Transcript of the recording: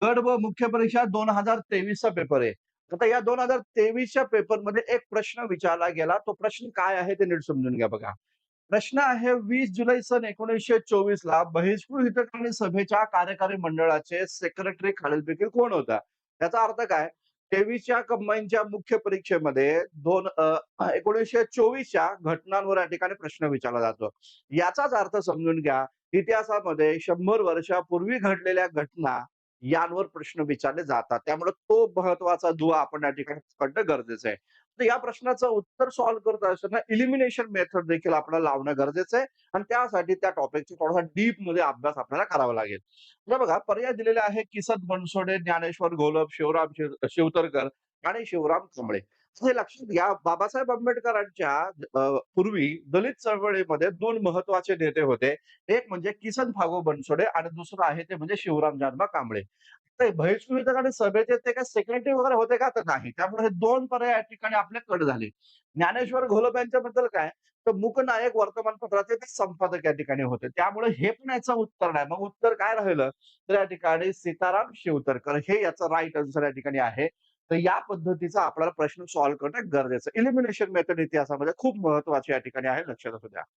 गट व मुख्य परीक्षा 2023 चा पेपर आहे. आता या 2023 च्या पेपरमध्ये एक प्रश्न विचारला गेला. तो प्रश्न काय आहे ते नीट समजून घ्या बघा. प्रश्न आहे 20 जुलै सन 1924 ला बहिष्कृत हितकांनी सभेच्या कार्यकारी मंडळाचे सेक्रेटरी खालीलपैकी कोण होता? याचा अर्थ काय? 23 च्या कंबाईनच्या मुख्य परीक्षेमध्ये 1924 च्या घटनांवर या ठिकाणी प्रश्न विचारला जातो. याचाच अर्थ समजून घ्या. इतिहासामध्ये 100 वर्षापूर्वी घडलेल्या घटना यांवर प्रश्न विचारले जातात. त्यामुळे तो महत्त्वाचा दुवा आपण या ठिकाणी पडणं गरजेचं आहे. तर या प्रश्नाचं उत्तर सॉल्व्ह करत असताना एलिमिनेशन मेथड देखील आपल्याला लावणं गरजेचं आहे आणि त्यासाठी त्या टॉपिकचा थोडासा डीपमध्ये अभ्यास आपल्याला करावा लागेल. तर बघा पर्याय दिलेले आहे किसन बनसोडे, ज्ञानेश्वर घोलप, शिवराम शिवतरकर आणि शिवराम कांबळे. हे लक्षात घ्या बाबासाहेब आंबेडकरांच्या पूर्वी दलित चळवळीमध्ये 2 महत्त्वाचे नेते होते. एक म्हणजे किसन फागू बनसोडे आणि दुसरं आहे ते म्हणजे शिवराम जानबा कांबळे. ते बहिष्कृत आणि सभेचे ते काय सेक्रेटरी वगैरे होते का? तर नाही. त्यामुळे हे 2 पर्याय या ठिकाणी आपले कट झाले. ज्ञानेश्वर घोलप यांच्याबद्दल काय? तर मूकनायक वर्तमानपत्राचे ते संपादक या ठिकाणी होते. त्यामुळे हे पण याचं उत्तर नाही. मग उत्तर काय राहिलं? तर या ठिकाणी सीताराम शिवतरकर हे याचं राइट आन्सर या ठिकाणी आहे. तर या पद्धतीचा आपल्याला प्रश्न सॉल्व्ह करणं गरजेचं आहे. एलिमिनेशन मेथड इतिहासामध्ये खूप महत्त्वाची या ठिकाणी आहे. लक्षात असू द्या.